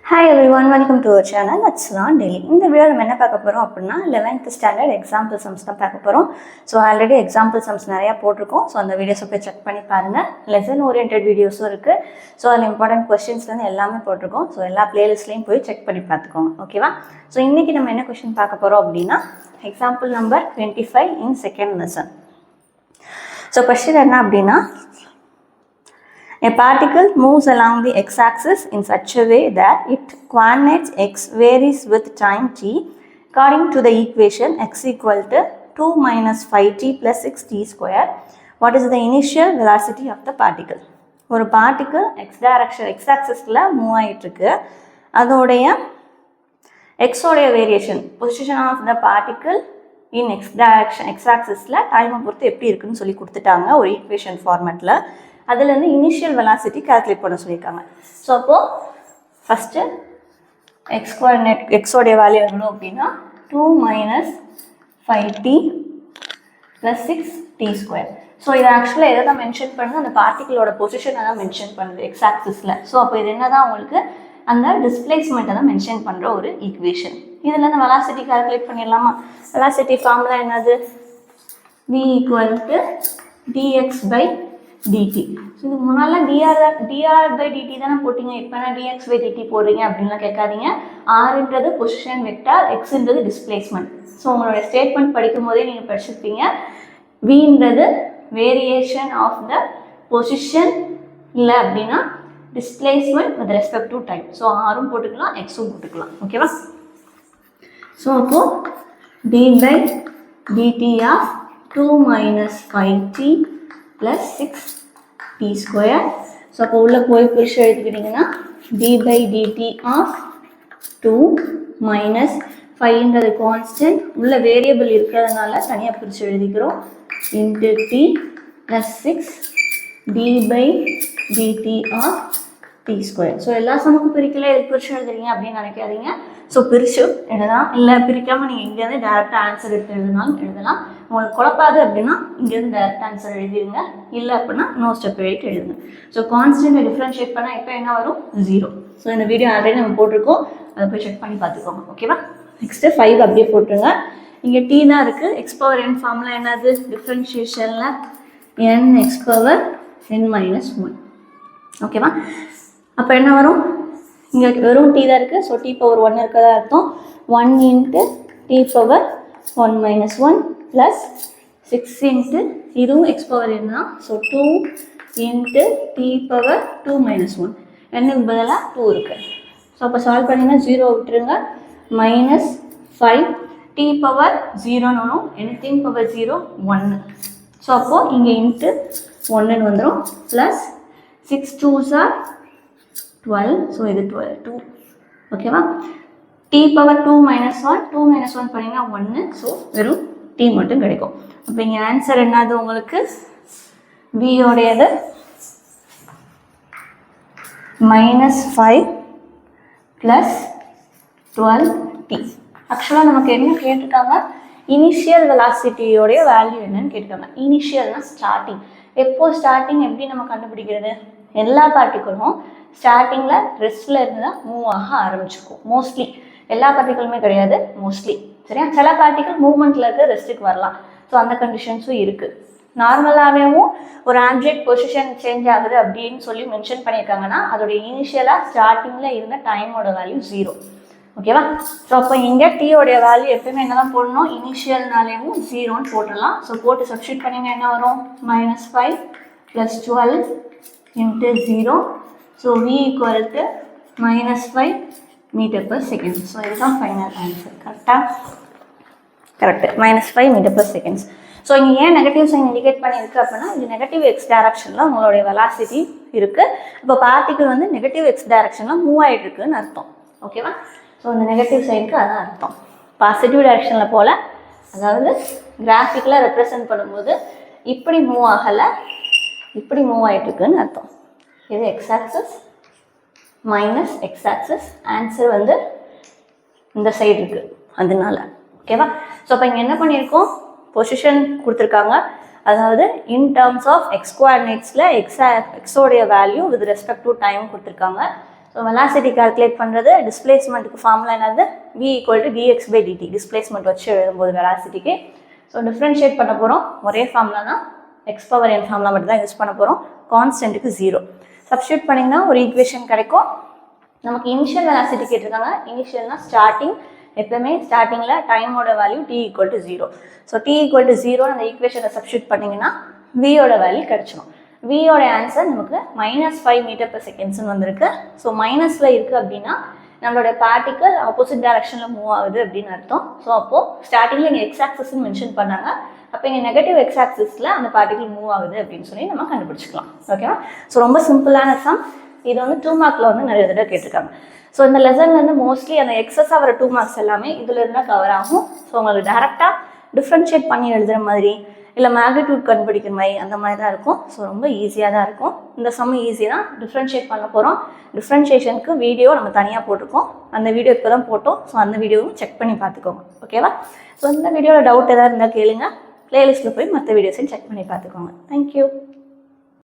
Hi everyone, welcome to our channel. That's Learn Daily. In the video, we will talk about 11th standard example sums. So already example sums நிறைய போட்டுருக்கோம். So அந்த videos போய் check பண்ணி பாருங்க. Lesson oriented videosம் இருக்கு. So அதில் important questions எல்லாமே போட்டுருக்கோம். So எல்லா பிளேலிஸ்ட்லையும் போய் செக் பண்ணி பார்த்துக்கோங்க. ஓகேவா? So இன்னைக்கு நம்ம என்ன கொஸ்டின் பார்க்க போறோம் அப்படின்னா example number 25 in second lesson. So question என்ன அப்படின்னா a particle moves along the x-axis in such a way that its coordinates x varies with time t according to the equation x equal to 2 minus 5t plus 6t square. What is the initial velocity of the particle? ஒரு particle x-axisல move ஆகிட்டு இருக்கு. அதோடைய x உடைய variation position of the particle in x-axisல டைமை பொறுத்து எப்படி இருக்குன்னு சொல்லி கொடுத்துட்டாங்க ஒரு ஈக்குவேஷன் ஃபார்மேட்டில். அதுலேருந்து இனிஷியல் வெலாசிட்டி கால்குலேட் பண்ண சொல்லியிருக்காங்க. ஸோ அப்போது ஃபஸ்ட்டு எக்ஸோடைய வேல்யூ எவ்வளோ அப்படின்னா 2 minus 5t plus 6t square. So இது ஆக்சுவலாக எதை தான் மென்ஷன் பண்ணுது, அந்த பார்ட்டிகளோட பொசிஷனை தான் மென்ஷன் பண்ணுது எக்ஸாக்சிஸில். ஸோ அப்போ இது என்ன தான் உங்களுக்கு அந்த டிஸ்பிளேஸ்மெண்ட்டை தான் மென்ஷன் பண்ணுற ஒரு ஈக்குவேஷன். இதில் இந்த வெலாசிட்டி கால்குலேட் பண்ணிடலாமா? வெலாசிட்டி ஃபார்முலா என்னது? v equal to dx by dt. So இது முன்னால் dr by dt தானே போட்டிங்க, இப்போ என்ன dx by dt போடுறீங்க அப்படின்லாம் கேட்காதீங்க. ஆர்ன்றது பொசிஷன் வெக்டார், எக்ஸ்ன்றது டிஸ்பிளேஸ்மெண்ட். ஸோ உங்களோட ஸ்டேட்மெண்ட் படிக்கும் போதே நீங்கள் படிச்சிருப்பீங்க. வின்றது வேரியேஷன் ஆஃப் த பொசிஷன், இல்லை அப்படின்னா displacement with respect to time. So ஆரும் போட்டுக்கலாம், எக்ஸும் போட்டுக்கலாம். ஓகேவா? ஸோ அப்போது d by dt ஆஃப் 2 minus 5t plus 6t square. So அப்போ உள்ள போய் பிரிச்சு எழுதிக்கிட்டிங்கன்னா d by dt of 2 minus 5ன்றது கான்ஸ்டன்ட், உள்ள வேரியபிள் இருக்கிறதுனால தனியாக பிரித்து எழுதிக்கிறோம், into t plus 6 d by dt of t square. So எல்லா சமக்கும் பிரிக்கல எது பிரித்து எழுதுறீங்க அப்படின்னு நினைக்காதீங்க. ஸோ பிரித்து எழுதலாம், இல்லை பிரிக்காமல் நீங்கள் இங்கேருந்து டேரெக்டாக ஆன்சர் எடுத்து எழுதினாலும் எழுதலாம். உங்களுக்கு குழப்பாது அப்படின்னா இங்கேருந்து டேரெக்ட் ஆன்சர் எழுதிடுங்க, இல்லை அப்படின்னா நோ ஸ்டெப் எழுதிட்டு எழுதுங்க. ஸோ கான்ஸ்டன்ட்டை டிஃப்ரென்ஷியேட் பண்ணால் இப்போ என்ன வரும்? 0. ஸோ இந்த வீடியோ ஆல்ரெடி நம்ம போட்டிருக்கோம், அதை போய் செக் பண்ணி பார்த்துக்கோங்க. ஓகேவா? நெக்ஸ்ட்டு 5 அப்படியே போட்டுருங்க. இங்கே t தான் இருக்குது. எக்ஸ் பவர் n ஃபார்முலா என்னது? டிஃப்ரென்ஷியேஷனில் n X power n minus 1. ஓகேவா? அப்போ என்ன வரும்? இங்கே வெறும் t தான் இருக்குது. ஸோ t பவர் 1 இருக்கிறதா அர்த்தம். 1 into t power 1 minus 1 plus 6 into இதுவும் x பவர் n தான். So 2 into t power 2 minus 1. என்னுக்கு பதிலாக 2 இருக்குது. ஸோ அப்போ சால்வ் பண்ணிங்கன்னா 0 விட்டுருங்க. மைனஸ் 5 t பவர் 0ன்னு வரும். anything power 0 1. ஸோ அப்போது இங்கே இன்ட்டு 1ன்னு வந்துடும். Plus 6 2s are 12. ஸோ இது 2. ஓகேவா? t பவர் 2 minus 1 2 minus 1 பண்ணிங்கன்னா 1. ஸோ வெறும் t மட்டும் கிடைக்கும். அப்போ இங்கே ஆன்சர் என்னது உங்களுக்கு? v உடையது -5 + 12t. ஆக்சுவலாக நமக்கு என்ன கேட்டிருக்காங்க? இனிஷியல் வெலாசிட்டியோடைய வேல்யூ என்னன்னு கேட்டிருக்காங்க. இனிஷியல்னா ஸ்டார்டிங். எப்போ ஸ்டார்டிங் எப்படி நம்ம கண்டுபிடிக்கிறது? எல்லா பார்ட்டிகளும் ஸ்டார்டிங்கில் ரெஸ்ட்டில் இருந்து தான் மூவ் ஆக ஆரம்பிச்சிருக்கும். மோஸ்ட்லி எல்லா பார்ட்டிகளுமே கிடையாது, மோஸ்ட்லி. சரியா? சில பார்ட்டிகள் மூவ்மெண்ட்டில் இருக்க ரெஸ்ட்டுக்கு வரலாம். ஸோ அந்த கண்டிஷன்ஸும் இருக்குது. நார்மலாகவும் ஒரு ஆப்ஜெக்ட் பொசிஷன் சேஞ்ச் ஆகுது அப்படின்னு சொல்லி மென்ஷன் பண்ணியிருக்காங்கன்னா அதோடைய இனிஷியலாக ஸ்டார்டிங்கில் இருந்த டைமோட வேல்யூ 0. ஓகேவா? ஸோ அப்போ இங்கே டீயோடைய வேல்யூ எப்பவுமே என்ன தான் போடணும்? இனிஷியல்னாலேயும் 0ன்னு போட்டுடலாம். ஸோ போட்டு சப்ஸ்டியூட் பண்ணிங்கன்னா என்ன வரும்? -5 + 12 into 0. So v equal to -5 m/s. So இதுதான் ஃபைனல் ஆன்சர். கரெக்டாக? கரெக்டு. -5 m/s. ஸோ இங்கே ஏன் நெகட்டிவ் சைன் இண்டிகேட் பண்ணியிருக்கு அப்படின்னா இது நெகட்டிவ் எக்ஸ் டைரக்ஷனில் உங்களுடைய வெலாசிட்டி இருக்குது. இப்போ பார்ட்டிகிள் வந்து நெகட்டிவ் எக்ஸ் டைரக்ஷனில் மூவ் ஆகிட்டு இருக்குன்னு அர்த்தம். ஓகேவா? ஸோ இந்த நெகட்டிவ் சைனுக்கு அதான் அர்த்தம். பாசிட்டிவ் டைரக்ஷனில் போல், அதாவது கிராஃபிக்கில் ரெப்ரசன்ட் பண்ணும்போது இப்படி மூவ் ஆகலை, இப்படி மூவ் ஆகிட்டு இருக்குன்னு அர்த்தம். இது X access minus X access. Answer வந்து இந்த சைடு இருக்குது அதனால. ஓகேவா? ஸோ அப்போ இங்கே என்ன பண்ணியிருக்கோம்? பொசிஷன் கொடுத்துருக்காங்க, அதாவது இன் டேர்ம்ஸ் ஆஃப் எக்ஸ் கோஆர்டினேட்ஸில் எக்ஸோடைய value with respect to time கொடுத்துருக்காங்க. ஸோ ஸோ வெலாசிட்டி கால்குலேட் பண்ணுறது டிஸ்பிளேஸ்மெண்ட்டுக்கு ஃபார்முலா என்னது v = dx/dt டிஸ்பிளேஸ்மெண்ட் வச்சு எழுதும்போது வெலாசிட்டிக்கு. ஸோ டிஃப்ரென்ஷியேட் பண்ண போகிறோம், ஒரே ஃபார்முலா தான், x⁴n ஃபார்முலா மட்டும் தான் யூஸ் பண்ண போகிறோம். கான்ஸ்டன்ட்டுக்கு 0 சப்ஸ்டியூட் பண்ணிங்கன்னா ஒரு ஈக்குவேஷன் கிடைக்கும். நமக்கு இனிஷியல் வெலாசிட்டி கேட்டிருக்காங்க. இனிஷியல்னா ஸ்டார்டிங், எப்பவுமே ஸ்டார்டிங்கில் டைமோட வேல்யூ t = 0. ஸோ t = 0 அந்த ஈக்குவேஷனை சப்ஸ்டியூட் பண்ணிங்கன்னா வியோட வேல்யூ கிடச்சிடும். வியோட ஆன்சர் நமக்கு -5 m/s வந்திருக்கு. ஸோ மைனஸில் இருக்குது அப்படின்னா நம்மளோட பார்ட்டிக்கல் ஆப்போசிட் டைரக்ஷனில் மூவ் ஆகுது அப்படின்னு அர்த்தம். ஸோ அப்போது ஸ்டார்டிங்கில் இங்கே எக்ஸ் ஆக்சிஸ்ன்னு மென்ஷன் பண்ணாங்க, அப்போ இங்கே நெகட்டிவ் எக்ஸ் ஆக்சிஸில் அந்த பார்ட்டிக்கல் மூவ் ஆகுது அப்படின்னு சொல்லி நம்ம கண்டுபிடிச்சிக்கலாம். ஓகேவா? ஸோ ரொம்ப சிம்பிளான சம். இது வந்து 2 மார்க்கில் வந்து நிறைய தடவை கேட்டிருக்காங்க. ஸோ இந்த லெசன்லேருந்து மோஸ்ட்லி அந்த எக்ஸஸாக வர 2 மார்க்ஸ் எல்லாமே இதில் இருந்தால் கவர் ஆகும். ஸோ உங்களுக்கு டேரெக்டாக டிஃப்ரென்ஷியேட் பண்ணி எழுதுகிற மாதிரி இல்லை மேக்னிடியூட் கண்டுபிடிக்கிற மாதிரி அந்த மாதிரி தான் இருக்கும். ஸோ ரொம்ப ஈஸியாக தான் இருக்கும். இந்த சம் ஈஸி தான். டிஃப்ரென்ஷியேட் பண்ண போகிறோம். டிஃப்ரென்ஷியேஷனுக்கு வீடியோ நம்ம தனியாக போட்டிருக்கோம். அந்த வீடியோ இப்போ தான் போட்டோம். ஸோ அந்த வீடியோவும் செக் பண்ணி பார்த்துக்கோங்க. ஓகேவா? ஸோ இந்த வீடியோவில் டவுட் எதாவது இருந்தால் கேளுங்க. ப்ளேலிஸ்ட்டில் போய் மற்ற வீடியோஸையும் செக் பண்ணி பார்த்துக்கோங்க. தேங்க்யூ.